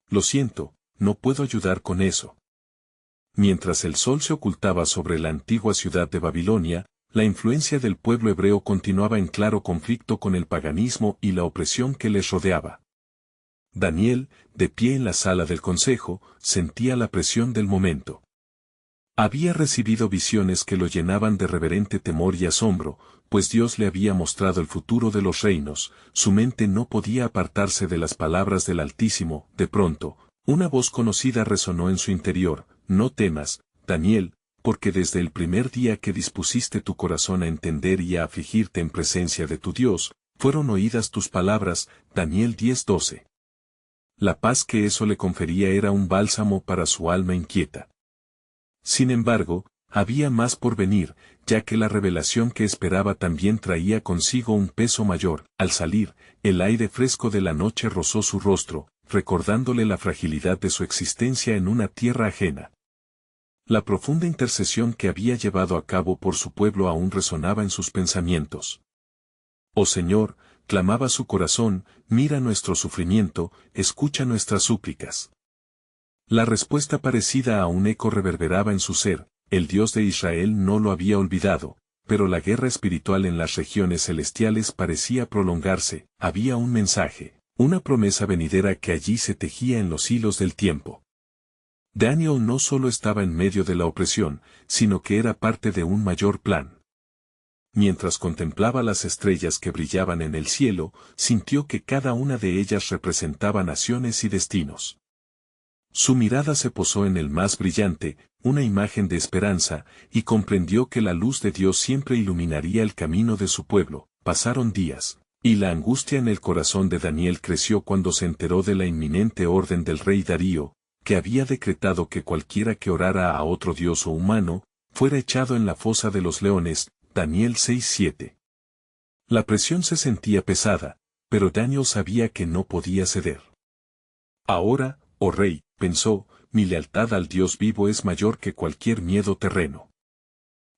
Lo siento, no puedo ayudar con eso. Mientras el sol se ocultaba sobre la antigua ciudad de Babilonia, la influencia del pueblo hebreo continuaba en claro conflicto con el paganismo y la opresión que les rodeaba. Daniel, de pie en la sala del consejo, sentía la presión del momento. Había recibido visiones que lo llenaban de reverente temor y asombro, pues Dios le había mostrado el futuro de los reinos, su mente no podía apartarse de las palabras del Altísimo. De pronto, una voz conocida resonó en su interior: no temas, Daniel, porque desde el primer día que dispusiste tu corazón a entender y a afligirte en presencia de tu Dios, fueron oídas tus palabras. Daniel 10:12. La paz que eso le confería era un bálsamo para su alma inquieta. Sin embargo, había más por venir, ya que la revelación que esperaba también traía consigo un peso mayor. Al salir, el aire fresco de la noche rozó su rostro, recordándole la fragilidad de su existencia en una tierra ajena. La profunda intercesión que había llevado a cabo por su pueblo aún resonaba en sus pensamientos. Oh Señor, clamaba su corazón, mira nuestro sufrimiento, escucha nuestras súplicas. La respuesta parecida a un eco reverberaba en su ser: el Dios de Israel no lo había olvidado, pero la guerra espiritual en las regiones celestiales parecía prolongarse. Había un mensaje, una promesa venidera que allí se tejía en los hilos del tiempo. Daniel no solo estaba en medio de la opresión, sino que era parte de un mayor plan. Mientras contemplaba las estrellas que brillaban en el cielo, sintió que cada una de ellas representaba naciones y destinos. Su mirada se posó en el más brillante, una imagen de esperanza, y comprendió que la luz de Dios siempre iluminaría el camino de su pueblo. Pasaron días, y la angustia en el corazón de Daniel creció cuando se enteró de la inminente orden del rey Darío, que había decretado que cualquiera que orara a otro dios o humano, fuera echado en la fosa de los leones. Daniel 6:7. La presión se sentía pesada, pero Daniel sabía que no podía ceder. Ahora, oh rey, pensó, mi lealtad al Dios vivo es mayor que cualquier miedo terreno.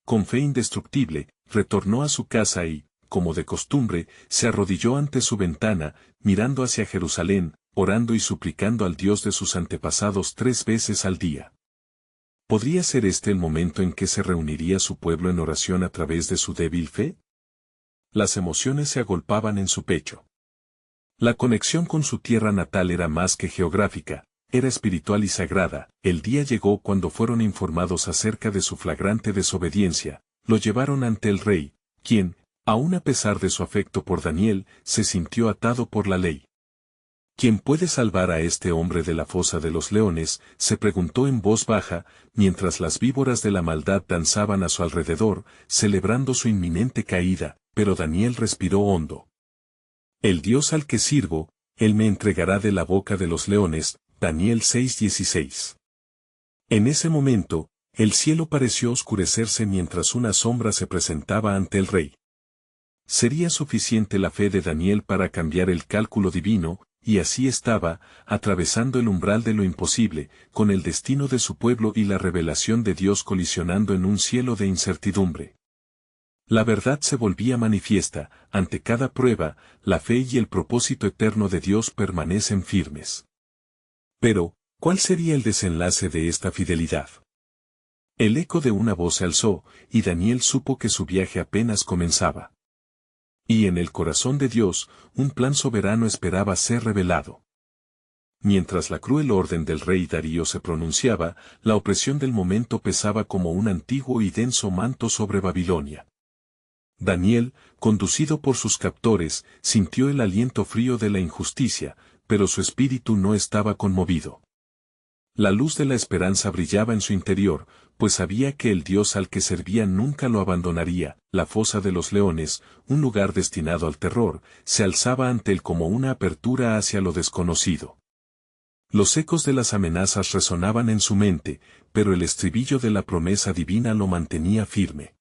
Con fe indestructible, retornó a su casa y, como de costumbre, se arrodilló ante su ventana, mirando hacia Jerusalén, orando y suplicando al Dios de sus antepasados 3 veces al día. ¿Podría ser este el momento en que se reuniría su pueblo en oración a través de su débil fe? Las emociones se agolpaban en su pecho. La conexión con su tierra natal era más que geográfica, era espiritual y sagrada. El día llegó cuando fueron informados acerca de su flagrante desobediencia, lo llevaron ante el rey, quien, aun a pesar de su afecto por Daniel, se sintió atado por la ley. ¿Quién puede salvar a este hombre de la fosa de los leones?, se preguntó en voz baja, mientras las víboras de la maldad danzaban a su alrededor, celebrando su inminente caída, pero Daniel respiró hondo. El Dios al que sirvo, él me entregará de la boca de los leones. Daniel 6:16. En ese momento, el cielo pareció oscurecerse mientras una sombra se presentaba ante el rey. ¿Sería suficiente la fe de Daniel para cambiar el cálculo divino? Y así estaba, atravesando el umbral de lo imposible, con el destino de su pueblo y la revelación de Dios colisionando en un cielo de incertidumbre. La verdad se volvía manifiesta: ante cada prueba, la fe y el propósito eterno de Dios permanecen firmes. Pero, ¿cuál sería el desenlace de esta fidelidad? El eco de una voz se alzó, y Daniel supo que su viaje apenas comenzaba. Y en el corazón de Dios, un plan soberano esperaba ser revelado. Mientras la cruel orden del rey Darío se pronunciaba, la opresión del momento pesaba como un antiguo y denso manto sobre Babilonia. Daniel, conducido por sus captores, sintió el aliento frío de la injusticia, pero su espíritu no estaba conmovido. La luz de la esperanza brillaba en su interior, pues sabía que el Dios al que servía nunca lo abandonaría. La fosa de los leones, un lugar destinado al terror, se alzaba ante él como una apertura hacia lo desconocido. Los ecos de las amenazas resonaban en su mente, pero el estribillo de la promesa divina lo mantenía firme.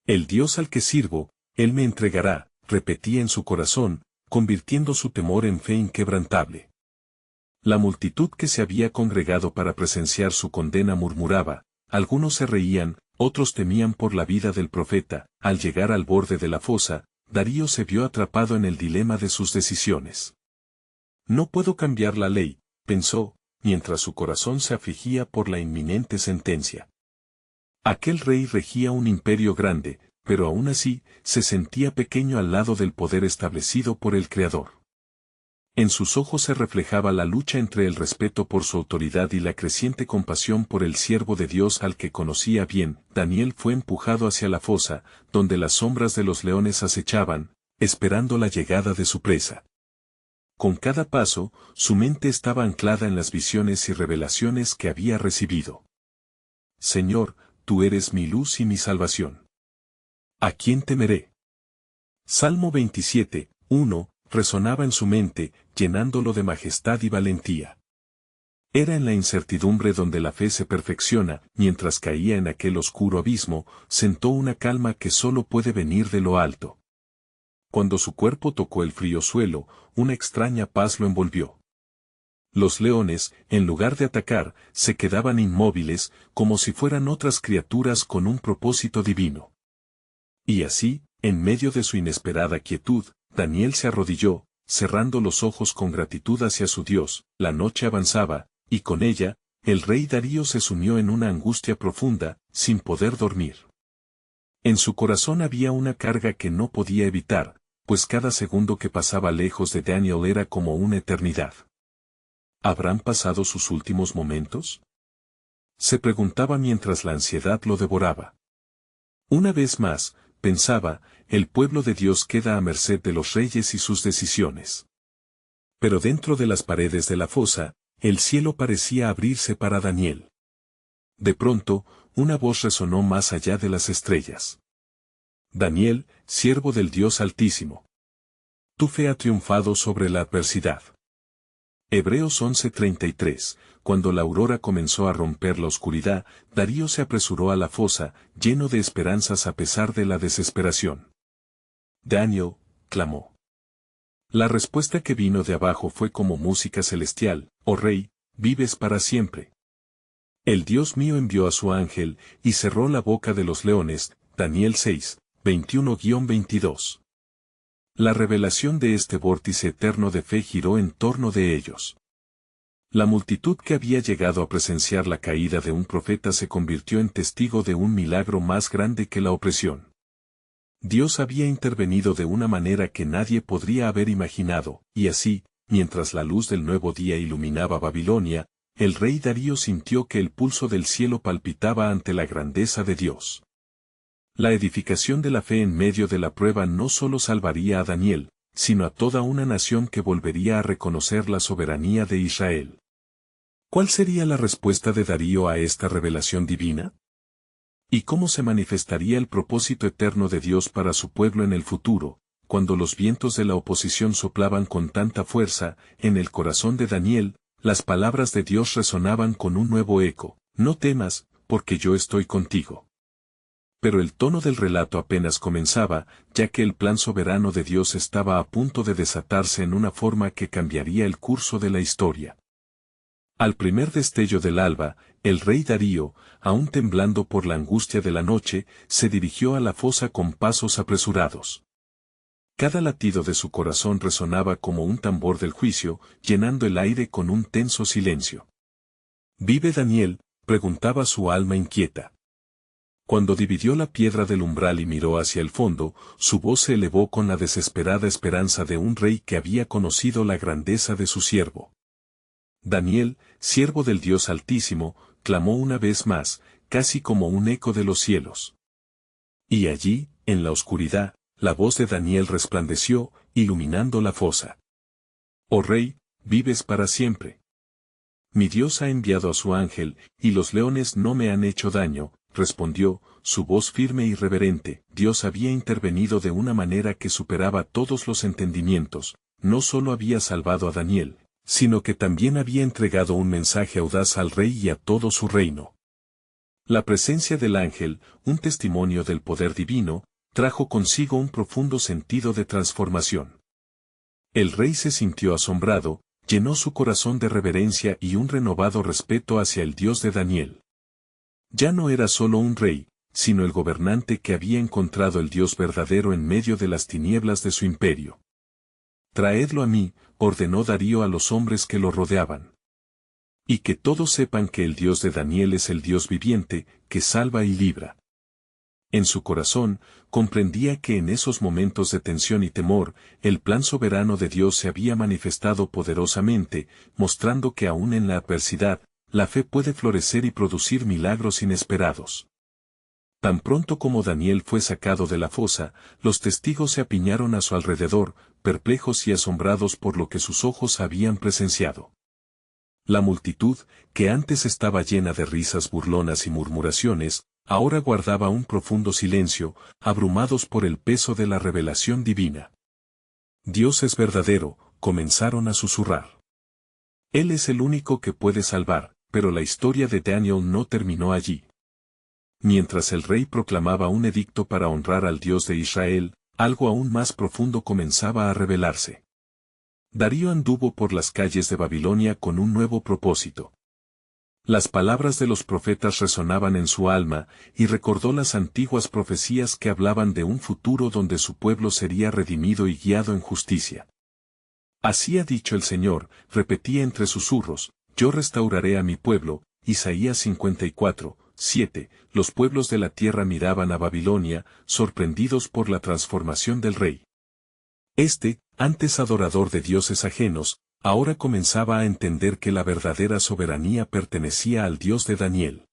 El Dios al que sirvo, él me entregará, repetía en su corazón, convirtiendo su temor en fe inquebrantable. La multitud que se había congregado para presenciar su condena murmuraba, algunos se reían, otros temían por la vida del profeta. Al llegar al borde de la fosa, Darío se vio atrapado en el dilema de sus decisiones. No puedo cambiar la ley, pensó, mientras su corazón se afligía por la inminente sentencia. Aquel rey regía un imperio grande, pero aún así, se sentía pequeño al lado del poder establecido por el Creador. En sus ojos se reflejaba la lucha entre el respeto por su autoridad y la creciente compasión por el siervo de Dios al que conocía bien. Daniel fue empujado hacia la fosa, donde las sombras de los leones acechaban, esperando la llegada de su presa. Con cada paso, su mente estaba anclada en las visiones y revelaciones que había recibido. Señor, tú eres mi luz y mi salvación. ¿A quién temeré? Salmo 27, 1, resonaba en su mente, llenándolo de majestad y valentía. Era en la incertidumbre donde la fe se perfecciona, mientras caía en aquel oscuro abismo, sentó una calma que solo puede venir de lo alto. Cuando su cuerpo tocó el frío suelo, una extraña paz lo envolvió. Los leones, en lugar de atacar, se quedaban inmóviles, como si fueran otras criaturas con un propósito divino. Y así, en medio de su inesperada quietud, Daniel se arrodilló, cerrando los ojos con gratitud hacia su Dios. La noche avanzaba, y con ella, el rey Darío se sumió en una angustia profunda, sin poder dormir. En su corazón había una carga que no podía evitar, pues cada segundo que pasaba lejos de Daniel era como una eternidad. ¿Habrán pasado sus últimos momentos? Se preguntaba mientras la ansiedad lo devoraba. Una vez más, pensaba, el pueblo de Dios queda a merced de los reyes y sus decisiones. Pero dentro de las paredes de la fosa, el cielo parecía abrirse para Daniel. De pronto, una voz resonó más allá de las estrellas. Daniel, siervo del Dios Altísimo. Tu fe ha triunfado sobre la adversidad. Hebreos 11:33, cuando la aurora comenzó a romper la oscuridad, Darío se apresuró a la fosa, lleno de esperanzas a pesar de la desesperación. Daniel, clamó. La respuesta que vino de abajo fue como música celestial: oh rey, vives para siempre. El Dios mío envió a su ángel, y cerró la boca de los leones. Daniel 6, 21-22. La revelación de este vórtice eterno de fe giró en torno de ellos. La multitud que había llegado a presenciar la caída de un profeta se convirtió en testigo de un milagro más grande que la opresión. Dios había intervenido de una manera que nadie podría haber imaginado, y así, mientras la luz del nuevo día iluminaba Babilonia, el rey Darío sintió que el pulso del cielo palpitaba ante la grandeza de Dios. La edificación de la fe en medio de la prueba no solo salvaría a Daniel, sino a toda una nación que volvería a reconocer la soberanía de Israel. ¿Cuál sería la respuesta de Darío a esta revelación divina? ¿Y cómo se manifestaría el propósito eterno de Dios para su pueblo en el futuro, cuando los vientos de la oposición soplaban con tanta fuerza? En el corazón de Daniel, las palabras de Dios resonaban con un nuevo eco: no temas, porque yo estoy contigo. Pero el tono del relato apenas comenzaba, ya que el plan soberano de Dios estaba a punto de desatarse en una forma que cambiaría el curso de la historia. Al primer destello del alba, el rey Darío, aún temblando por la angustia de la noche, se dirigió a la fosa con pasos apresurados. Cada latido de su corazón resonaba como un tambor del juicio, llenando el aire con un tenso silencio. ¿Vive Daniel?, preguntaba su alma inquieta. Cuando dividió la piedra del umbral y miró hacia el fondo, su voz se elevó con la desesperada esperanza de un rey que había conocido la grandeza de su siervo. Daniel, siervo del Dios Altísimo, clamó una vez más, casi como un eco de los cielos. Y allí, en la oscuridad, la voz de Daniel resplandeció, iluminando la fosa. Oh rey, vives para siempre. Mi Dios ha enviado a su ángel, y los leones no me han hecho daño, respondió, su voz firme y reverente. Dios había intervenido de una manera que superaba todos los entendimientos. No solo había salvado a Daniel, sino que también había entregado un mensaje audaz al rey y a todo su reino. La presencia del ángel, un testimonio del poder divino, trajo consigo un profundo sentido de transformación. El rey se sintió asombrado, llenó su corazón de reverencia y un renovado respeto hacia el Dios de Daniel. Ya no era solo un rey, sino el gobernante que había encontrado el Dios verdadero en medio de las tinieblas de su imperio. Traedlo a mí, ordenó Darío a los hombres que lo rodeaban. Y que todos sepan que el Dios de Daniel es el Dios viviente, que salva y libra. En su corazón, comprendía que en esos momentos de tensión y temor, el plan soberano de Dios se había manifestado poderosamente, mostrando que aún en la adversidad, la fe puede florecer y producir milagros inesperados. Tan pronto como Daniel fue sacado de la fosa, los testigos se apiñaron a su alrededor, perplejos y asombrados por lo que sus ojos habían presenciado. La multitud, que antes estaba llena de risas burlonas y murmuraciones, ahora guardaba un profundo silencio, abrumados por el peso de la revelación divina. Dios es verdadero, comenzaron a susurrar. Él es el único que puede salvar, pero la historia de Daniel no terminó allí. Mientras el rey proclamaba un edicto para honrar al Dios de Israel, algo aún más profundo comenzaba a revelarse. Darío anduvo por las calles de Babilonia con un nuevo propósito. Las palabras de los profetas resonaban en su alma, y recordó las antiguas profecías que hablaban de un futuro donde su pueblo sería redimido y guiado en justicia. Así ha dicho el Señor, repetía entre susurros, yo restauraré a mi pueblo. Isaías 54, 7. Los pueblos de la tierra miraban a Babilonia, sorprendidos por la transformación del rey. Antes adorador de dioses ajenos, ahora comenzaba a entender que la verdadera soberanía pertenecía al Dios de Daniel.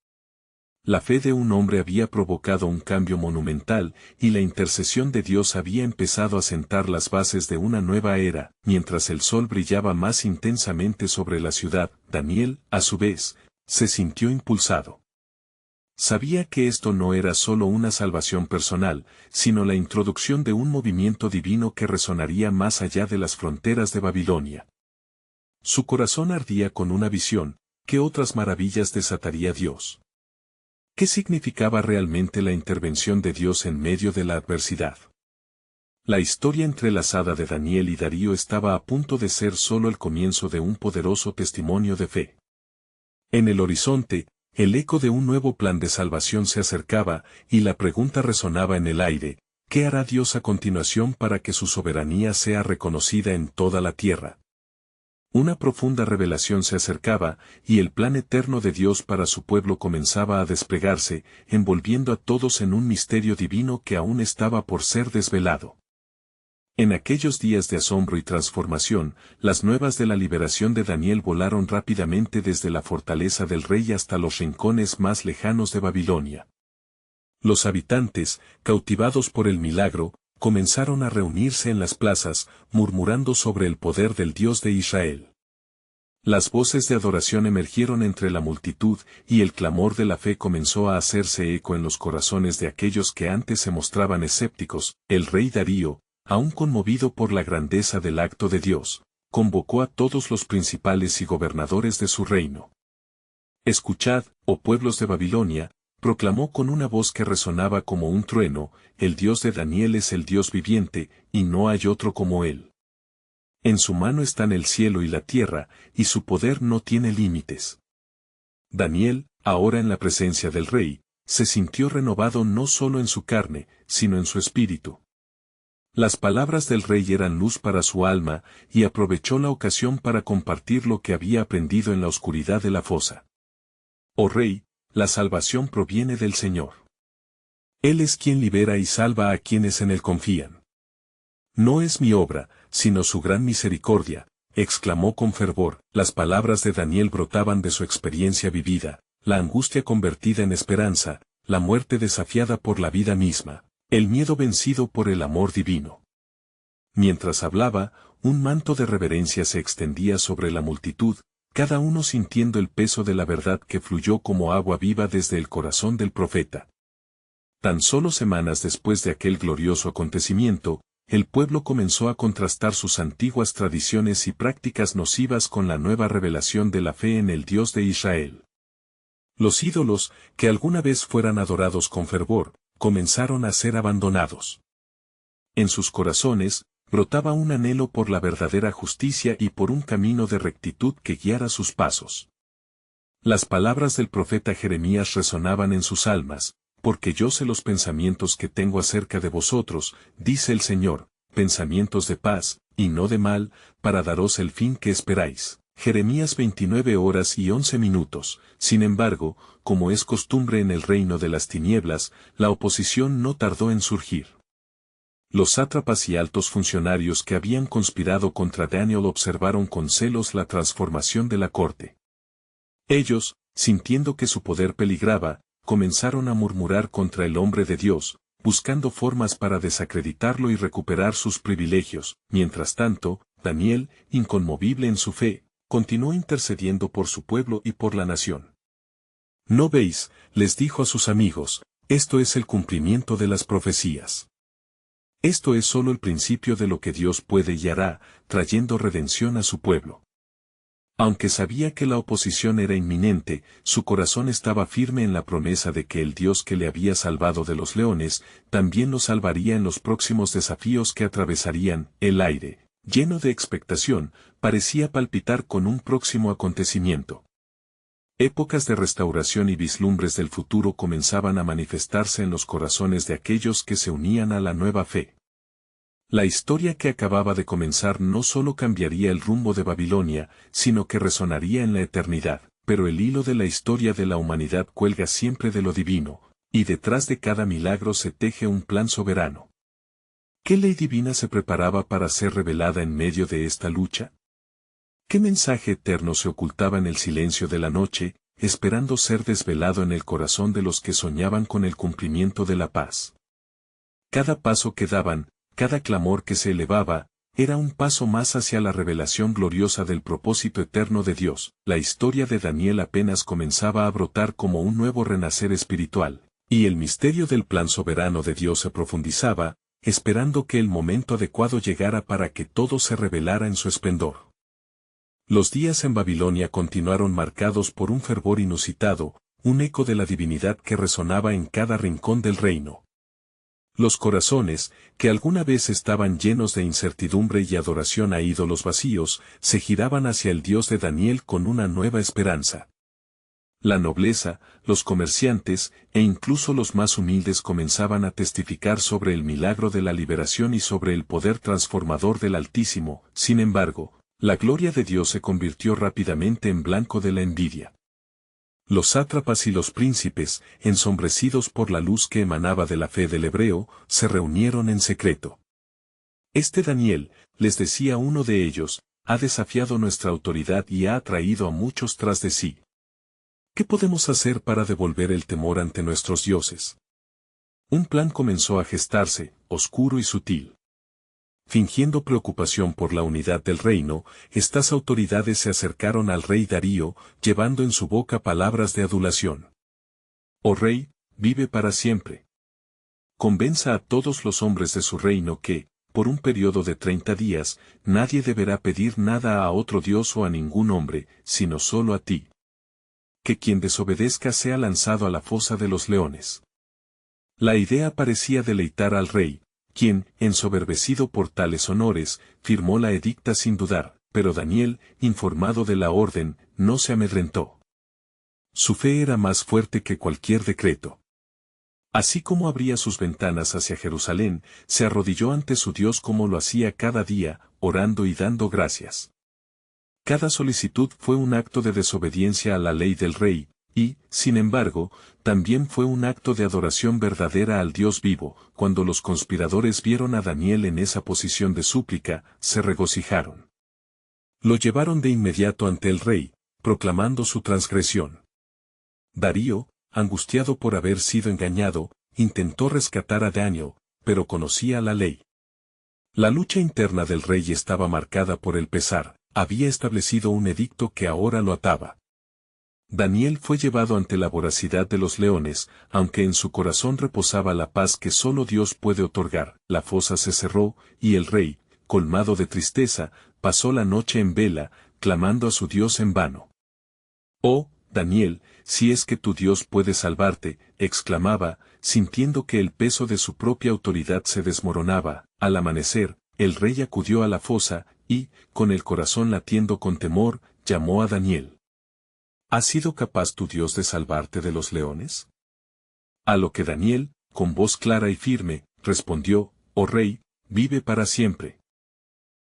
La fe de un hombre había provocado un cambio monumental, y la intercesión de Dios había empezado a sentar las bases de una nueva era. Mientras el sol brillaba más intensamente sobre la ciudad, Daniel, a su vez, se sintió impulsado. Sabía que esto no era solo una salvación personal, sino la introducción de un movimiento divino que resonaría más allá de las fronteras de Babilonia. Su corazón ardía con una visión. ¿Qué otras maravillas desataría Dios? ¿Qué significaba realmente la intervención de Dios en medio de la adversidad? La historia entrelazada de Daniel y Darío estaba a punto de ser solo el comienzo de un poderoso testimonio de fe. En el horizonte, el eco de un nuevo plan de salvación se acercaba, y la pregunta resonaba en el aire, ¿qué hará Dios a continuación para que su soberanía sea reconocida en toda la tierra? Una profunda revelación se acercaba, y el plan eterno de Dios para su pueblo comenzaba a desplegarse, envolviendo a todos en un misterio divino que aún estaba por ser desvelado. En aquellos días de asombro y transformación, las nuevas de la liberación de Daniel volaron rápidamente desde la fortaleza del rey hasta los rincones más lejanos de Babilonia. Los habitantes, cautivados por el milagro, comenzaron a reunirse en las plazas, murmurando sobre el poder del Dios de Israel. Las voces de adoración emergieron entre la multitud, y el clamor de la fe comenzó a hacerse eco en los corazones de aquellos que antes se mostraban escépticos. El rey Darío, aún conmovido por la grandeza del acto de Dios, convocó a todos los principales y gobernadores de su reino. Escuchad, oh pueblos de Babilonia, proclamó con una voz que resonaba como un trueno, el Dios de Daniel es el Dios viviente, y no hay otro como él. En su mano están el cielo y la tierra, y su poder no tiene límites. Daniel, ahora en la presencia del rey, se sintió renovado no solo en su carne, sino en su espíritu. Las palabras del rey eran luz para su alma, y aprovechó la ocasión para compartir lo que había aprendido en la oscuridad de la fosa. Oh rey, la salvación proviene del Señor. Él es quien libera y salva a quienes en él confían. No es mi obra, sino su gran misericordia, exclamó con fervor. Las palabras de Daniel brotaban de su experiencia vivida, la angustia convertida en esperanza, la muerte desafiada por la vida misma, el miedo vencido por el amor divino. Mientras hablaba, un manto de reverencia se extendía sobre la multitud, cada uno sintiendo el peso de la verdad que fluyó como agua viva desde el corazón del profeta. Tan solo semanas después de aquel glorioso acontecimiento, el pueblo comenzó a contrastar sus antiguas tradiciones y prácticas nocivas con la nueva revelación de la fe en el Dios de Israel. Los ídolos, que alguna vez fueran adorados con fervor, comenzaron a ser abandonados. En sus corazones, brotaba un anhelo por la verdadera justicia y por un camino de rectitud que guiara sus pasos. Las palabras del profeta Jeremías resonaban en sus almas, porque yo sé los pensamientos que tengo acerca de vosotros, dice el Señor, pensamientos de paz, y no de mal, para daros el fin que esperáis. Jeremías 29:11. Sin embargo, como es costumbre en el reino de las tinieblas, la oposición no tardó en surgir. Los sátrapas y altos funcionarios que habían conspirado contra Daniel observaron con celos la transformación de la corte. Ellos, sintiendo que su poder peligraba, comenzaron a murmurar contra el hombre de Dios, buscando formas para desacreditarlo y recuperar sus privilegios. Mientras tanto, Daniel, inconmovible en su fe, continuó intercediendo por su pueblo y por la nación. ¿No veis?, les dijo a sus amigos, esto es el cumplimiento de las profecías. Esto es solo el principio de lo que Dios puede y hará, trayendo redención a su pueblo. Aunque sabía que la oposición era inminente, su corazón estaba firme en la promesa de que el Dios que le había salvado de los leones, también lo salvaría en los próximos desafíos que atravesarían. El aire, lleno de expectación, parecía palpitar con un próximo acontecimiento. Épocas de restauración y vislumbres del futuro comenzaban a manifestarse en los corazones de aquellos que se unían a la nueva fe. La historia que acababa de comenzar no solo cambiaría el rumbo de Babilonia, sino que resonaría en la eternidad, pero el hilo de la historia de la humanidad cuelga siempre de lo divino, y detrás de cada milagro se teje un plan soberano. ¿Qué ley divina se preparaba para ser revelada en medio de esta lucha? ¿Qué mensaje eterno se ocultaba en el silencio de la noche, esperando ser desvelado en el corazón de los que soñaban con el cumplimiento de la paz? Cada paso que daban, cada clamor que se elevaba, era un paso más hacia la revelación gloriosa del propósito eterno de Dios. La historia de Daniel apenas comenzaba a brotar como un nuevo renacer espiritual, y el misterio del plan soberano de Dios se profundizaba, esperando que el momento adecuado llegara para que todo se revelara en su esplendor. Los días en Babilonia continuaron marcados por un fervor inusitado, un eco de la divinidad que resonaba en cada rincón del reino. Los corazones, que alguna vez estaban llenos de incertidumbre y adoración a ídolos vacíos, se giraban hacia el Dios de Daniel con una nueva esperanza. La nobleza, los comerciantes, e incluso los más humildes comenzaban a testificar sobre el milagro de la liberación y sobre el poder transformador del Altísimo. Sin embargo, la gloria de Dios se convirtió rápidamente en blanco de la envidia. Los sátrapas y los príncipes, ensombrecidos por la luz que emanaba de la fe del hebreo, se reunieron en secreto. Este Daniel, les decía uno de ellos, ha desafiado nuestra autoridad y ha atraído a muchos tras de sí. ¿Qué podemos hacer para devolver el temor ante nuestros dioses? Un plan comenzó a gestarse, oscuro y sutil. Fingiendo preocupación por la unidad del reino, estas autoridades se acercaron al rey Darío, llevando en su boca palabras de adulación. Oh rey, vive para siempre. Convenza a todos los hombres de su reino que, por un periodo de 30 días, nadie deberá pedir nada a otro dios o a ningún hombre, sino solo a ti. Que quien desobedezca sea lanzado a la fosa de los leones. La idea parecía deleitar al rey, quien, ensoberbecido por tales honores, firmó la edicta sin dudar, pero Daniel, informado de la orden, no se amedrentó. Su fe era más fuerte que cualquier decreto. Así como abría sus ventanas hacia Jerusalén, se arrodilló ante su Dios como lo hacía cada día, orando y dando gracias. Cada solicitud fue un acto de desobediencia a la ley del rey, y, sin embargo, también fue un acto de adoración verdadera al Dios vivo. Cuando los conspiradores vieron a Daniel en esa posición de súplica, se regocijaron. Lo llevaron de inmediato ante el rey, proclamando su transgresión. Darío, angustiado por haber sido engañado, intentó rescatar a Daniel, pero conocía la ley. La lucha interna del rey estaba marcada por el pesar, había establecido un edicto que ahora lo ataba. Daniel fue llevado ante la voracidad de los leones, aunque en su corazón reposaba la paz que solo Dios puede otorgar. La fosa se cerró, y el rey, colmado de tristeza, pasó la noche en vela, clamando a su Dios en vano. «Oh, Daniel, si es que tu Dios puede salvarte», exclamaba, sintiendo que el peso de su propia autoridad se desmoronaba. Al amanecer, el rey acudió a la fosa, y, con el corazón latiendo con temor, llamó a Daniel. ¿Ha sido capaz tu Dios de salvarte de los leones? A lo que Daniel, con voz clara y firme, respondió, «Oh rey, vive para siempre.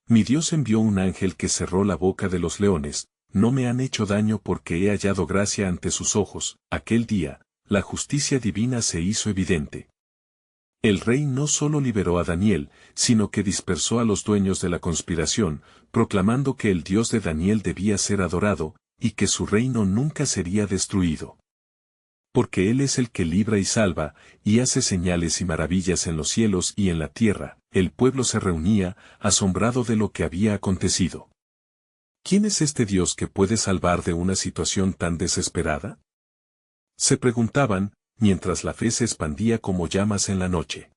Mi Dios envió un ángel que cerró la boca de los leones, no me han hecho daño porque he hallado gracia ante sus ojos. Aquel día, la justicia divina se hizo evidente. El rey no solo liberó a Daniel, sino que dispersó a los dueños de la conspiración, proclamando que el Dios de Daniel debía ser adorado, y que su reino nunca sería destruido. Porque Él es el que libra y salva, y hace señales y maravillas en los cielos y en la tierra. El pueblo se reunía, asombrado de lo que había acontecido. ¿Quién es este Dios que puede salvar de una situación tan desesperada? Se preguntaban, mientras la fe se expandía como llamas en la noche.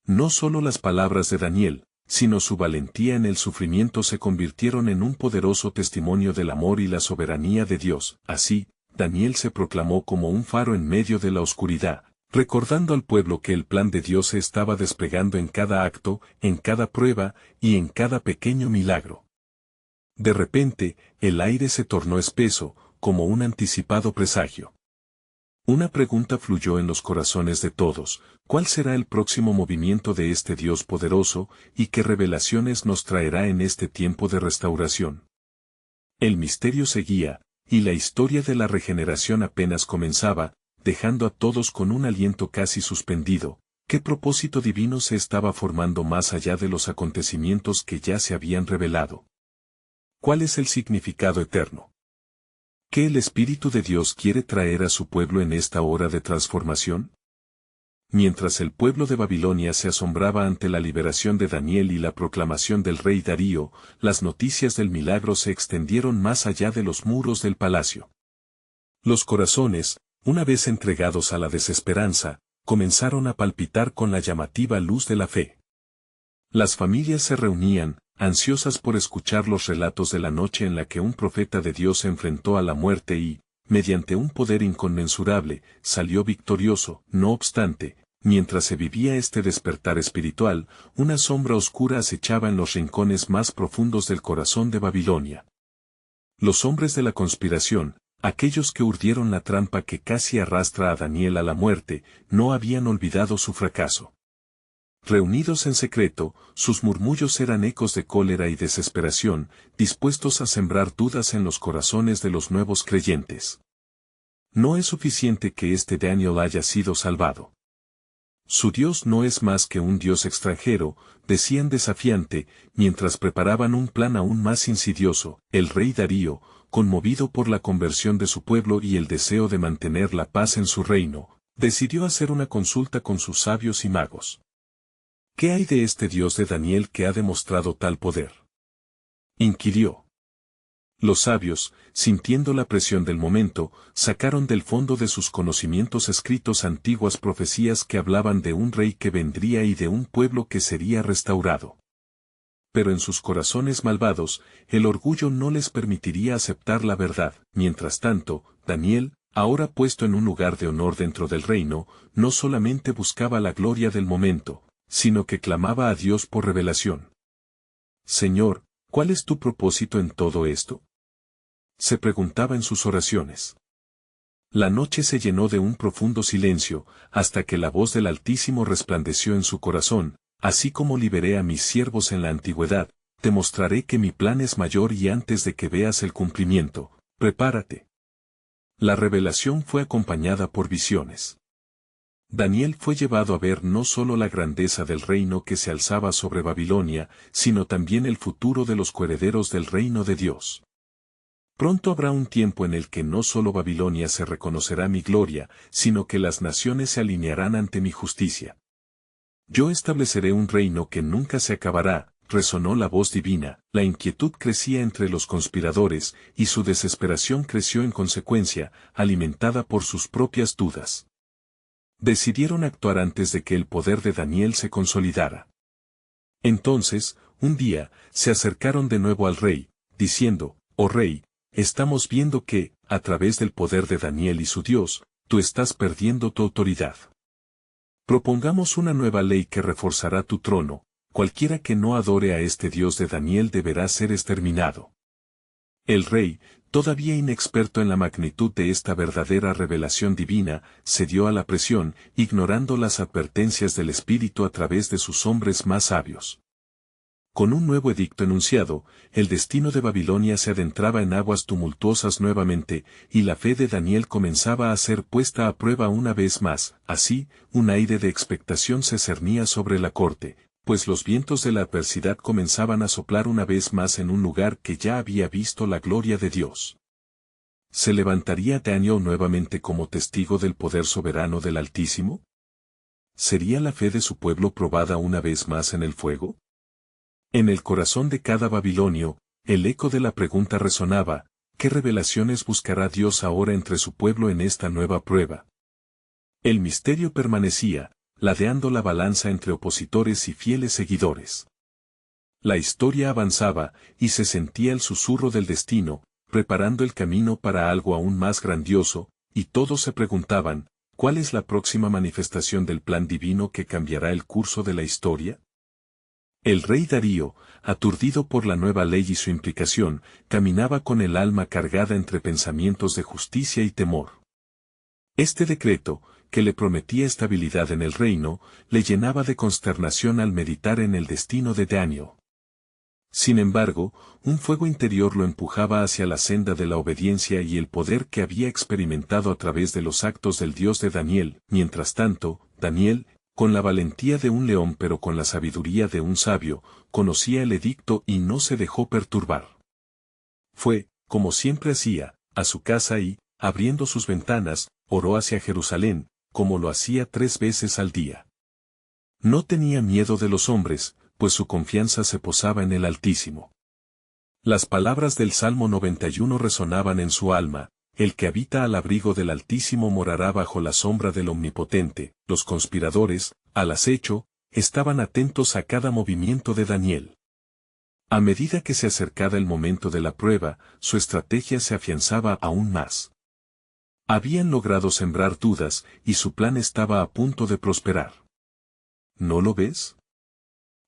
No solo las palabras de Daniel, sino su valentía en el sufrimiento se convirtieron en un poderoso testimonio del amor y la soberanía de Dios. Así, Daniel se proclamó como un faro en medio de la oscuridad, recordando al pueblo que el plan de Dios se estaba desplegando en cada acto, en cada prueba y en cada pequeño milagro. De repente, el aire se tornó espeso, como un anticipado presagio. Una pregunta fluyó en los corazones de todos: ¿cuál será el próximo movimiento de este Dios poderoso, y qué revelaciones nos traerá en este tiempo de restauración? El misterio seguía, y la historia de la regeneración apenas comenzaba, dejando a todos con un aliento casi suspendido. ¿Qué propósito divino se estaba formando más allá de los acontecimientos que ya se habían revelado? ¿Cuál es el significado eterno ¿qué el Espíritu de Dios quiere traer a su pueblo en esta hora de transformación? Mientras el pueblo de Babilonia se asombraba ante la liberación de Daniel y la proclamación del rey Darío, las noticias del milagro se extendieron más allá de los muros del palacio. Los corazones, una vez entregados a la desesperanza, comenzaron a palpitar con la llamativa luz de la fe. Las familias se reunían, ansiosas por escuchar los relatos de la noche en la que un profeta de Dios se enfrentó a la muerte y, mediante un poder inconmensurable, salió victorioso. No obstante, mientras se vivía este despertar espiritual, una sombra oscura acechaba en los rincones más profundos del corazón de Babilonia. Los hombres de la conspiración, aquellos que urdieron la trampa que casi arrastra a Daniel a la muerte, no habían olvidado su fracaso. Reunidos en secreto, sus murmullos eran ecos de cólera y desesperación, dispuestos a sembrar dudas en los corazones de los nuevos creyentes. No es suficiente que este Daniel haya sido salvado. Su Dios no es más que un Dios extranjero, decían desafiante, mientras preparaban un plan aún más insidioso. El rey Darío, conmovido por la conversión de su pueblo y el deseo de mantener la paz en su reino, decidió hacer una consulta con sus sabios y magos. ¿Qué hay de este Dios de Daniel que ha demostrado tal poder?, inquirió. Los sabios, sintiendo la presión del momento, sacaron del fondo de sus conocimientos escritos antiguas profecías que hablaban de un rey que vendría y de un pueblo que sería restaurado. Pero en sus corazones malvados, el orgullo no les permitiría aceptar la verdad. Mientras tanto, Daniel, ahora puesto en un lugar de honor dentro del reino, no solamente buscaba la gloria del momento, sino que clamaba a Dios por revelación. Señor, ¿cuál es tu propósito en todo esto?, se preguntaba en sus oraciones. La noche se llenó de un profundo silencio, hasta que la voz del Altísimo resplandeció en su corazón: así como liberé a mis siervos en la antigüedad, te mostraré que mi plan es mayor, y antes de que veas el cumplimiento, prepárate. La revelación fue acompañada por visiones. Daniel fue llevado a ver no solo la grandeza del reino que se alzaba sobre Babilonia, sino también el futuro de los coherederos del reino de Dios. Pronto habrá un tiempo en el que no solo Babilonia se reconocerá mi gloria, sino que las naciones se alinearán ante mi justicia. Yo estableceré un reino que nunca se acabará, resonó la voz divina. La inquietud crecía entre los conspiradores, y su desesperación creció en consecuencia, alimentada por sus propias dudas. Decidieron actuar antes de que el poder de Daniel se consolidara. Entonces, un día, se acercaron de nuevo al rey, diciendo: «Oh rey, estamos viendo que, a través del poder de Daniel y su Dios, tú estás perdiendo tu autoridad. Propongamos una nueva ley que reforzará tu trono: cualquiera que no adore a este Dios de Daniel deberá ser exterminado». El rey, todavía inexperto en la magnitud de esta verdadera revelación divina, cedió a la presión, ignorando las advertencias del Espíritu a través de sus hombres más sabios. Con un nuevo edicto enunciado, el destino de Babilonia se adentraba en aguas tumultuosas nuevamente, y la fe de Daniel comenzaba a ser puesta a prueba una vez más. Así, un aire de expectación se cernía sobre la corte, pues los vientos de la adversidad comenzaban a soplar una vez más en un lugar que ya había visto la gloria de Dios. ¿Se levantaría Daniel nuevamente como testigo del poder soberano del Altísimo? ¿Sería la fe de su pueblo probada una vez más en el fuego? En el corazón de cada babilonio, el eco de la pregunta resonaba: ¿qué revelaciones buscará Dios ahora entre su pueblo en esta nueva prueba? El misterio permanecía, ladeando la balanza entre opositores y fieles seguidores. La historia avanzaba, y se sentía el susurro del destino, preparando el camino para algo aún más grandioso, y todos se preguntaban: ¿cuál es la próxima manifestación del plan divino que cambiará el curso de la historia? El rey Darío, aturdido por la nueva ley y su implicación, caminaba con el alma cargada entre pensamientos de justicia y temor. Este decreto, que le prometía estabilidad en el reino, le llenaba de consternación al meditar en el destino de Daniel. Sin embargo, un fuego interior lo empujaba hacia la senda de la obediencia y el poder que había experimentado a través de los actos del Dios de Daniel. Mientras tanto, Daniel, con la valentía de un león pero con la sabiduría de un sabio, conocía el edicto y no se dejó perturbar. Fue, como siempre hacía, a su casa y, abriendo sus ventanas, oró hacia Jerusalén, como lo hacía 3 veces al día. No tenía miedo de los hombres, pues su confianza se posaba en el Altísimo. Las palabras del Salmo 91 resonaban en su alma: el que habita al abrigo del Altísimo morará bajo la sombra del Omnipotente. Los conspiradores, al acecho, estaban atentos a cada movimiento de Daniel. A medida que se acercaba el momento de la prueba, su estrategia se afianzaba aún más. Habían logrado sembrar dudas, y su plan estaba a punto de prosperar. ¿No lo ves?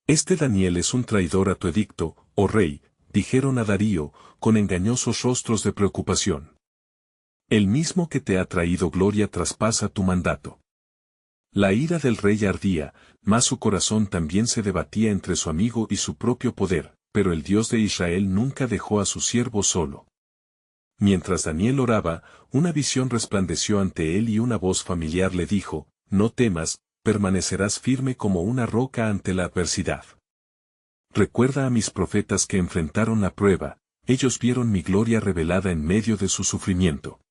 Este Daniel es un traidor a tu edicto, oh rey, dijeron a Darío, con engañosos rostros de preocupación. El mismo que te ha traído gloria traspasa tu mandato. La ira del rey ardía, mas su corazón también se debatía entre su amigo y su propio poder, pero el Dios de Israel nunca dejó a su siervo solo. Mientras Daniel oraba, una visión resplandeció ante él y una voz familiar le dijo: no temas, permanecerás firme como una roca ante la adversidad. Recuerda a mis profetas que enfrentaron la prueba, ellos vieron mi gloria revelada en medio de su sufrimiento.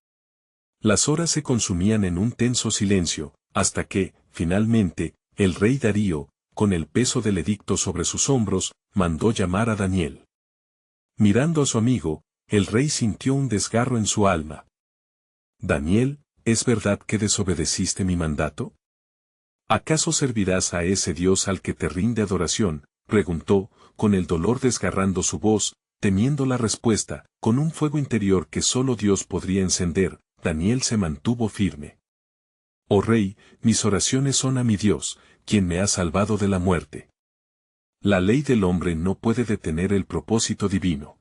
Las horas se consumían en un tenso silencio, hasta que, finalmente, el rey Darío, con el peso del edicto sobre sus hombros, mandó llamar a Daniel. Mirando a su amigo, el rey sintió un desgarro en su alma. Daniel, ¿es verdad que desobedeciste mi mandato? ¿Acaso servirás a ese Dios al que te rinde adoración? Preguntó, con el dolor desgarrando su voz, temiendo la respuesta. Con un fuego interior que solo Dios podría encender, Daniel se mantuvo firme. Oh rey, mis oraciones son a mi Dios, quien me ha salvado de la muerte. La ley del hombre no puede detener el propósito divino.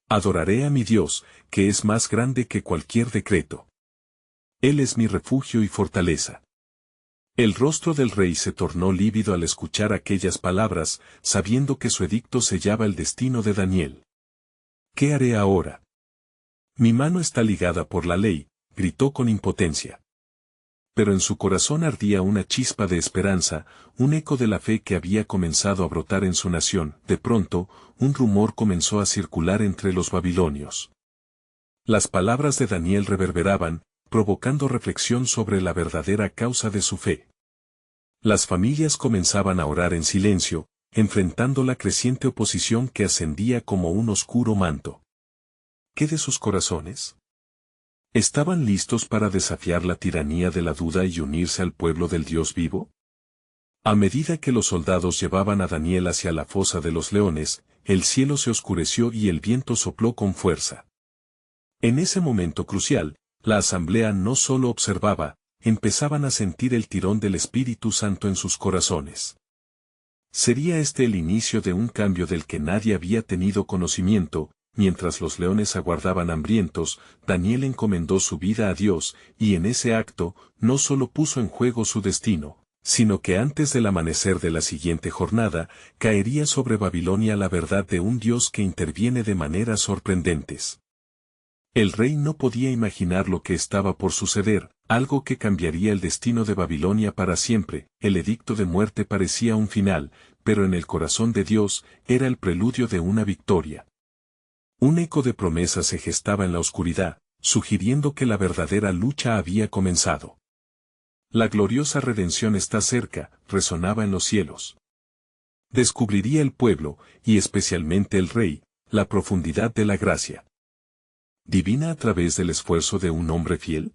Adoraré a mi Dios, que es más grande que cualquier decreto. Él es mi refugio y fortaleza. El rostro del rey se tornó lívido al escuchar aquellas palabras, sabiendo que su edicto sellaba el destino de Daniel. ¿Qué haré ahora? Mi mano está ligada por la ley, gritó con impotencia. Pero en su corazón ardía una chispa de esperanza, un eco de la fe que había comenzado a brotar en su nación. De pronto, un rumor comenzó a circular entre los babilonios. Las palabras de Daniel reverberaban, provocando reflexión sobre la verdadera causa de su fe. Las familias comenzaban a orar en silencio, enfrentando la creciente oposición que ascendía como un oscuro manto. ¿Qué de sus corazones? ¿Estaban listos para desafiar la tiranía de la duda y unirse al pueblo del Dios vivo? A medida que los soldados llevaban a Daniel hacia la fosa de los leones, el cielo se oscureció y el viento sopló con fuerza. En ese momento crucial, la asamblea no solo observaba, empezaban a sentir el tirón del Espíritu Santo en sus corazones. ¿Sería este el inicio de un cambio del que nadie había tenido conocimiento? Mientras los leones aguardaban hambrientos, Daniel encomendó su vida a Dios, y en ese acto, no solo puso en juego su destino, sino que antes del amanecer de la siguiente jornada, caería sobre Babilonia la verdad de un Dios que interviene de maneras sorprendentes. El rey no podía imaginar lo que estaba por suceder, algo que cambiaría el destino de Babilonia para siempre. El edicto de muerte parecía un final, pero en el corazón de Dios era el preludio de una victoria. Un eco de promesa se gestaba en la oscuridad, sugiriendo que la verdadera lucha había comenzado. La gloriosa redención está cerca, resonaba en los cielos. Descubriría el pueblo, y especialmente el rey, la profundidad de la gracia divina a través del esfuerzo de un hombre fiel.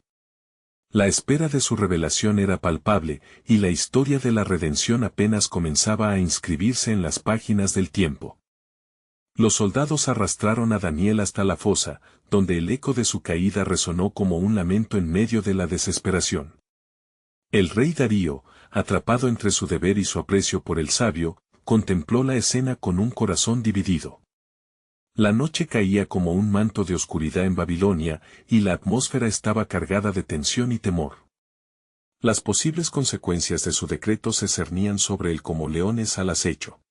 La espera de su revelación era palpable, y la historia de la redención apenas comenzaba a inscribirse en las páginas del tiempo. Los soldados arrastraron a Daniel hasta la fosa, donde el eco de su caída resonó como un lamento en medio de la desesperación. El rey Darío, atrapado entre su deber y su aprecio por el sabio, contempló la escena con un corazón dividido. La noche caía como un manto de oscuridad en Babilonia, y la atmósfera estaba cargada de tensión y temor. Las posibles consecuencias de su decreto se cernían sobre él como leones al acecho.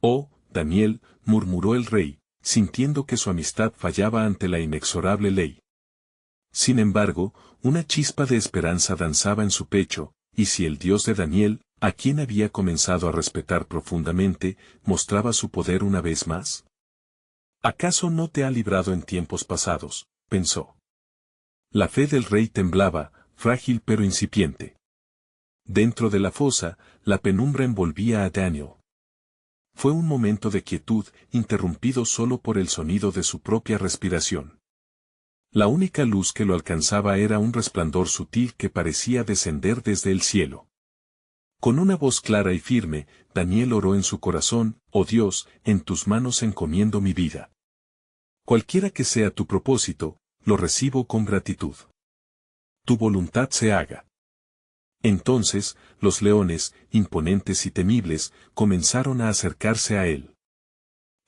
«Oh, Daniel», murmuró el rey, sintiendo que su amistad fallaba ante la inexorable ley. Sin embargo, una chispa de esperanza danzaba en su pecho, y si el Dios de Daniel, a quien había comenzado a respetar profundamente, mostraba su poder una vez más. ¿Acaso no te ha librado en tiempos pasados?, pensó. La fe del rey temblaba, frágil pero incipiente. Dentro de la fosa, la penumbra envolvía a Daniel. Fue un momento de quietud, interrumpido solo por el sonido de su propia respiración. La única luz que lo alcanzaba era un resplandor sutil que parecía descender desde el cielo. Con una voz clara y firme, Daniel oró en su corazón: «Oh Dios, en tus manos encomiendo mi vida. Cualquiera que sea tu propósito, lo recibo con gratitud. Tu voluntad se haga». Entonces, los leones, imponentes y temibles, comenzaron a acercarse a él.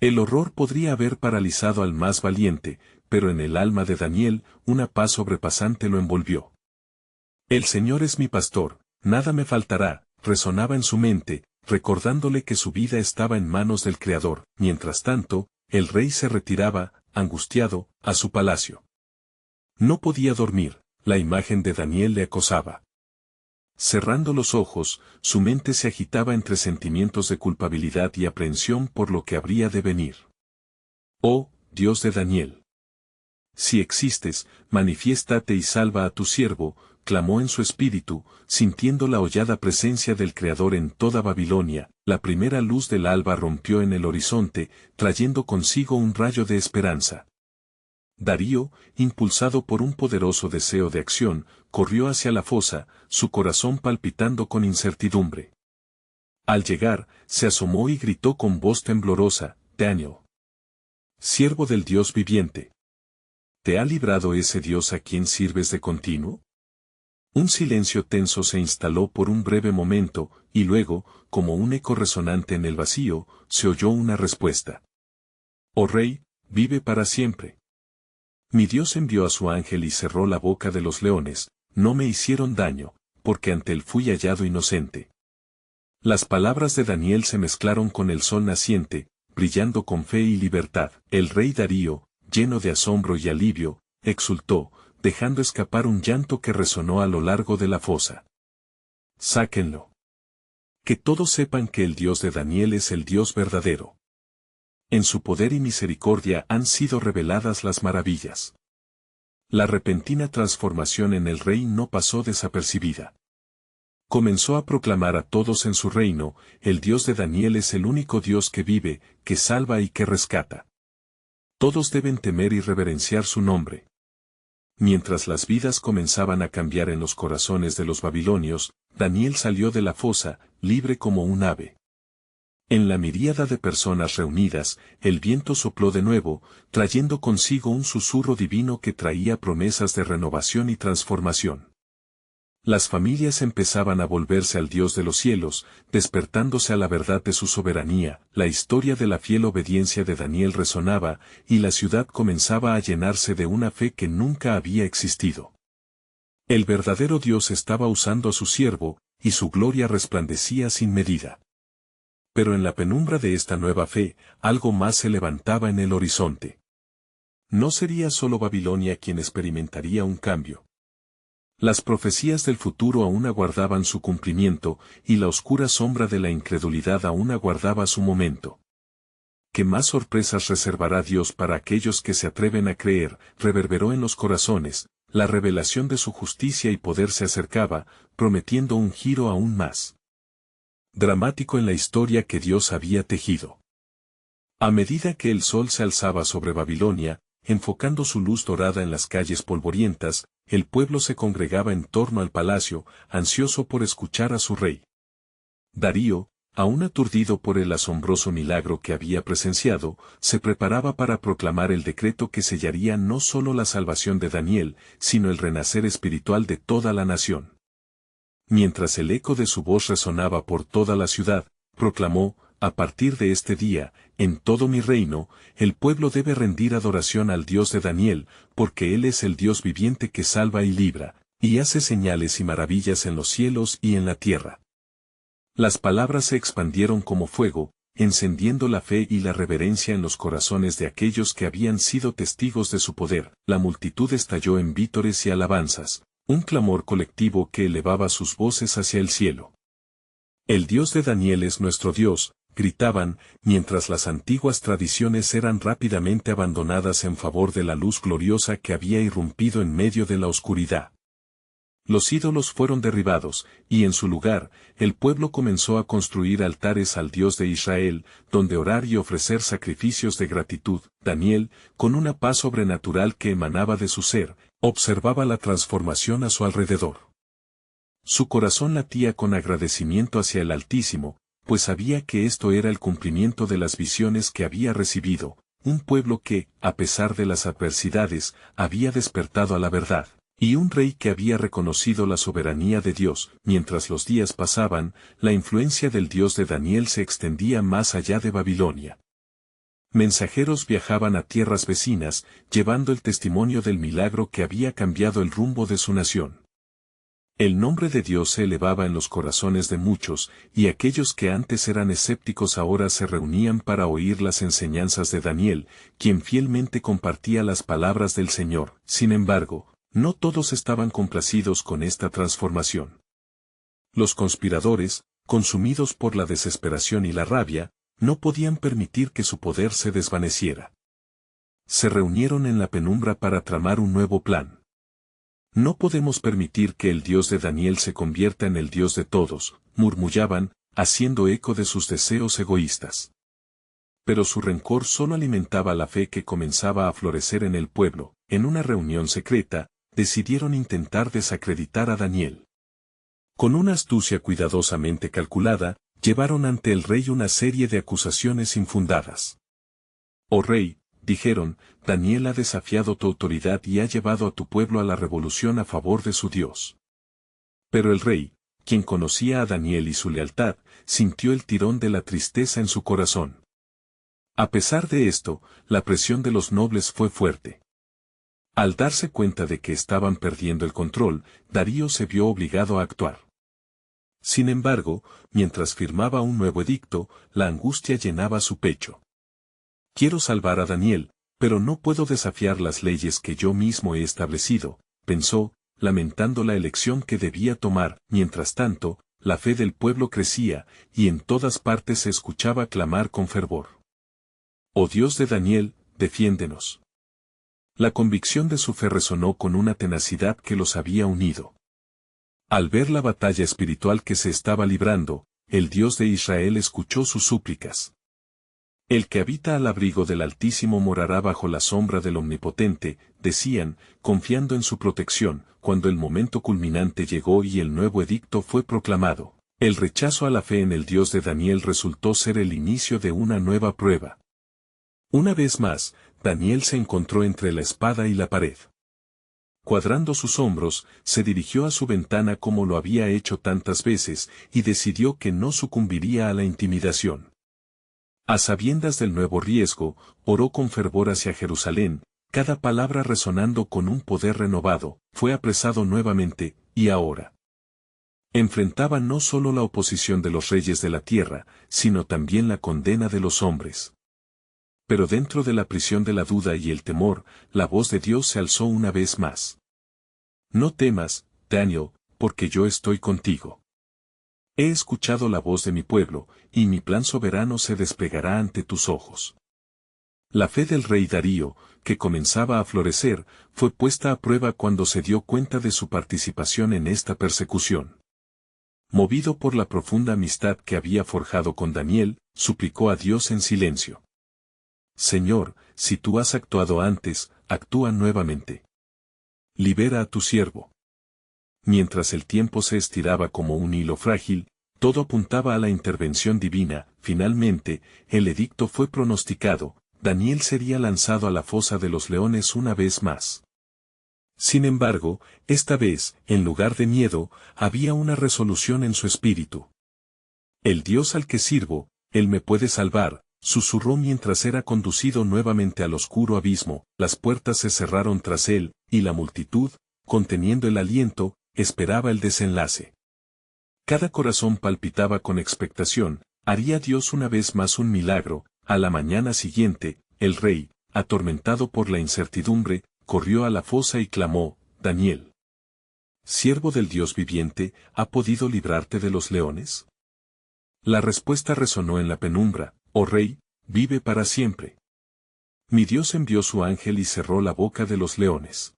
El horror podría haber paralizado al más valiente, pero en el alma de Daniel, una paz sobrepasante lo envolvió. «El Señor es mi pastor, nada me faltará», resonaba en su mente, recordándole que su vida estaba en manos del Creador. Mientras tanto, el rey se retiraba, angustiado, a su palacio. No podía dormir, la imagen de Daniel le acosaba. Cerrando los ojos, su mente se agitaba entre sentimientos de culpabilidad y aprehensión por lo que habría de venir. «Oh, Dios de Daniel. Si existes, manifiéstate y salva a tu siervo», clamó en su espíritu, sintiendo la hollada presencia del Creador en toda Babilonia. La primera luz del alba rompió en el horizonte, trayendo consigo un rayo de esperanza. Darío, impulsado por un poderoso deseo de acción, corrió hacia la fosa, su corazón palpitando con incertidumbre. Al llegar, se asomó y gritó con voz temblorosa: «Daniel, siervo del Dios viviente, ¿te ha librado ese Dios a quien sirves de continuo?». Un silencio tenso se instaló por un breve momento, y luego, como un eco resonante en el vacío, se oyó una respuesta. «Oh Rey, vive para siempre. Mi Dios envió a su ángel y cerró la boca de los leones, no me hicieron daño, porque ante él fui hallado inocente». Las palabras de Daniel se mezclaron con el sol naciente, brillando con fe y libertad. El rey Darío, lleno de asombro y alivio, exultó, dejando escapar un llanto que resonó a lo largo de la fosa. «Sáquenlo. Que todos sepan que el Dios de Daniel es el Dios verdadero. En su poder y misericordia han sido reveladas las maravillas». La repentina transformación en el rey no pasó desapercibida. Comenzó a proclamar a todos en su reino: «El Dios de Daniel es el único Dios que vive, que salva y que rescata. Todos deben temer y reverenciar su nombre». Mientras las vidas comenzaban a cambiar en los corazones de los babilonios, Daniel salió de la fosa, libre como un ave. En la miríada de personas reunidas, el viento sopló de nuevo, trayendo consigo un susurro divino que traía promesas de renovación y transformación. Las familias empezaban a volverse al Dios de los cielos, despertándose a la verdad de su soberanía. La historia de la fiel obediencia de Daniel resonaba, y la ciudad comenzaba a llenarse de una fe que nunca había existido. El verdadero Dios estaba usando a su siervo, y su gloria resplandecía sin medida. Pero en la penumbra de esta nueva fe, algo más se levantaba en el horizonte. No sería solo Babilonia quien experimentaría un cambio. Las profecías del futuro aún aguardaban su cumplimiento, y la oscura sombra de la incredulidad aún aguardaba su momento. ¿Qué más sorpresas reservará Dios para aquellos que se atreven a creer? Reverberó en los corazones, la revelación de su justicia y poder se acercaba, prometiendo un giro aún más dramático en la historia que Dios había tejido. A medida que el sol se alzaba sobre Babilonia, enfocando su luz dorada en las calles polvorientas, el pueblo se congregaba en torno al palacio, ansioso por escuchar a su rey. Darío, aún aturdido por el asombroso milagro que había presenciado, se preparaba para proclamar el decreto que sellaría no solo la salvación de Daniel, sino el renacer espiritual de toda la nación. Mientras el eco de su voz resonaba por toda la ciudad, proclamó: a partir de este día, en todo mi reino, el pueblo debe rendir adoración al Dios de Daniel, porque Él es el Dios viviente que salva y libra, y hace señales y maravillas en los cielos y en la tierra. Las palabras se expandieron como fuego, encendiendo la fe y la reverencia en los corazones de aquellos que habían sido testigos de su poder. La multitud estalló en vítores y alabanzas, un clamor colectivo que elevaba sus voces hacia el cielo. El Dios de Daniel es nuestro Dios, gritaban, mientras las antiguas tradiciones eran rápidamente abandonadas en favor de la luz gloriosa que había irrumpido en medio de la oscuridad. Los ídolos fueron derribados, y en su lugar, el pueblo comenzó a construir altares al Dios de Israel, donde orar y ofrecer sacrificios de gratitud. Daniel, con una paz sobrenatural que emanaba de su ser, observaba la transformación a su alrededor. Su corazón latía con agradecimiento hacia el Altísimo, pues sabía que esto era el cumplimiento de las visiones que había recibido, un pueblo que, a pesar de las adversidades, había despertado a la verdad, y un rey que había reconocido la soberanía de Dios. Mientras los días pasaban, la influencia del Dios de Daniel se extendía más allá de Babilonia. Mensajeros viajaban a tierras vecinas, llevando el testimonio del milagro que había cambiado el rumbo de su nación. El nombre de Dios se elevaba en los corazones de muchos, y aquellos que antes eran escépticos ahora se reunían para oír las enseñanzas de Daniel, quien fielmente compartía las palabras del Señor. Sin embargo, no todos estaban complacidos con esta transformación. Los conspiradores, consumidos por la desesperación y la rabia, no podían permitir que su poder se desvaneciera. Se reunieron en la penumbra para tramar un nuevo plan. No podemos permitir que el Dios de Daniel se convierta en el Dios de todos, murmullaban, haciendo eco de sus deseos egoístas. Pero su rencor solo alimentaba la fe que comenzaba a florecer en el pueblo. En una reunión secreta, decidieron intentar desacreditar a Daniel. Con una astucia cuidadosamente calculada, llevaron ante el rey una serie de acusaciones infundadas. «Oh rey», dijeron, «Daniel ha desafiado tu autoridad y ha llevado a tu pueblo a la revolución a favor de su Dios». Pero el rey, quien conocía a Daniel y su lealtad, sintió el tirón de la tristeza en su corazón. A pesar de esto, la presión de los nobles fue fuerte. Al darse cuenta de que estaban perdiendo el control, Darío se vio obligado a actuar. Sin embargo, mientras firmaba un nuevo edicto, la angustia llenaba su pecho. «Quiero salvar a Daniel, pero no puedo desafiar las leyes que yo mismo he establecido», pensó, lamentando la elección que debía tomar. Mientras tanto, la fe del pueblo crecía, y en todas partes se escuchaba clamar con fervor: «Oh Dios de Daniel, defiéndenos». La convicción de su fe resonó con una tenacidad que los había unido. Al ver la batalla espiritual que se estaba librando, el Dios de Israel escuchó sus súplicas. «El que habita al abrigo del Altísimo morará bajo la sombra del Omnipotente», decían, confiando en su protección. Cuando el momento culminante llegó y el nuevo edicto fue proclamado, el rechazo a la fe en el Dios de Daniel resultó ser el inicio de una nueva prueba. Una vez más, Daniel se encontró entre la espada y la pared. Cuadrando sus hombros, se dirigió a su ventana como lo había hecho tantas veces, y decidió que no sucumbiría a la intimidación. A sabiendas del nuevo riesgo, oró con fervor hacia Jerusalén, cada palabra resonando con un poder renovado. Fue apresado nuevamente, y ahora Enfrentaba no solo la oposición de los reyes de la tierra, sino también la condena de los hombres. Pero dentro de la prisión de la duda y el temor, la voz de Dios se alzó una vez más. No temas, Daniel, porque yo estoy contigo. He escuchado la voz de mi pueblo, y mi plan soberano se desplegará ante tus ojos. La fe del rey Darío, que comenzaba a florecer, fue puesta a prueba cuando se dio cuenta de su participación en esta persecución. Movido por la profunda amistad que había forjado con Daniel, suplicó a Dios en silencio. Señor, si tú has actuado antes, actúa nuevamente. Libera a tu siervo. Mientras el tiempo se estiraba como un hilo frágil, todo apuntaba a la intervención divina. Finalmente, el edicto fue pronosticado: Daniel sería lanzado a la fosa de los leones una vez más. Sin embargo, esta vez, en lugar de miedo, había una resolución en su espíritu. El Dios al que sirvo, Él me puede salvar, susurró mientras era conducido nuevamente al oscuro abismo. Las puertas se cerraron tras él, y la multitud, conteniendo el aliento, esperaba el desenlace. Cada corazón palpitaba con expectación. ¿Haría Dios una vez más un milagro? A la mañana siguiente, el rey, atormentado por la incertidumbre, corrió a la fosa y clamó: Daniel, siervo del Dios viviente, ¿ha podido librarte de los leones? La respuesta resonó en la penumbra: oh rey, vive para siempre. Mi Dios envió su ángel y cerró la boca de los leones.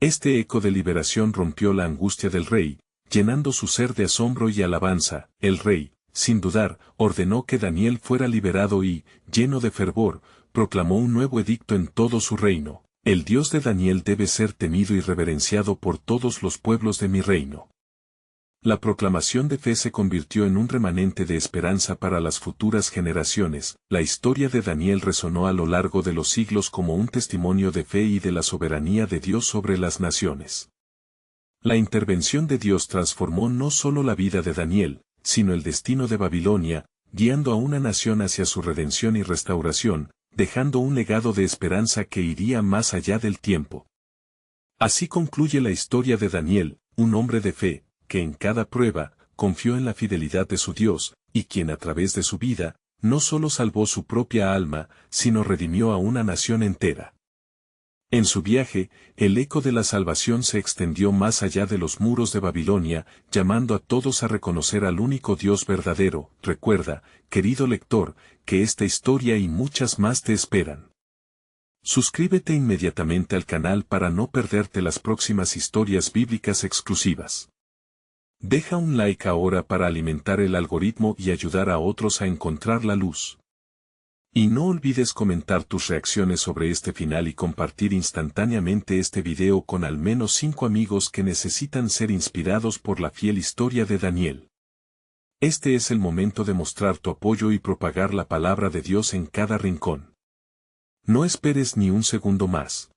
Este eco de liberación rompió la angustia del rey, llenando su ser de asombro y alabanza. El rey, sin dudar, ordenó que Daniel fuera liberado y, lleno de fervor, proclamó un nuevo edicto en todo su reino: el Dios de Daniel debe ser temido y reverenciado por todos los pueblos de mi reino. La proclamación de fe se convirtió en un remanente de esperanza para las futuras generaciones. La historia de Daniel resonó a lo largo de los siglos como un testimonio de fe y de la soberanía de Dios sobre las naciones. La intervención de Dios transformó no solo la vida de Daniel, sino el destino de Babilonia, guiando a una nación hacia su redención y restauración, dejando un legado de esperanza que iría más allá del tiempo. Así concluye la historia de Daniel, un hombre de fe, que en cada prueba, confió en la fidelidad de su Dios, y quien a través de su vida, no solo salvó su propia alma, sino redimió a una nación entera. En su viaje, el eco de la salvación se extendió más allá de los muros de Babilonia, llamando a todos a reconocer al único Dios verdadero. Recuerda, querido lector, que esta historia y muchas más te esperan. Suscríbete inmediatamente al canal para no perderte las próximas historias bíblicas exclusivas. Deja un like ahora para alimentar el algoritmo y ayudar a otros a encontrar la luz. Y no olvides comentar tus reacciones sobre este final y compartir instantáneamente este video con al menos 5 amigos que necesitan ser inspirados por la fiel historia de Daniel. Este es el momento de mostrar tu apoyo y propagar la palabra de Dios en cada rincón. No esperes ni un segundo más.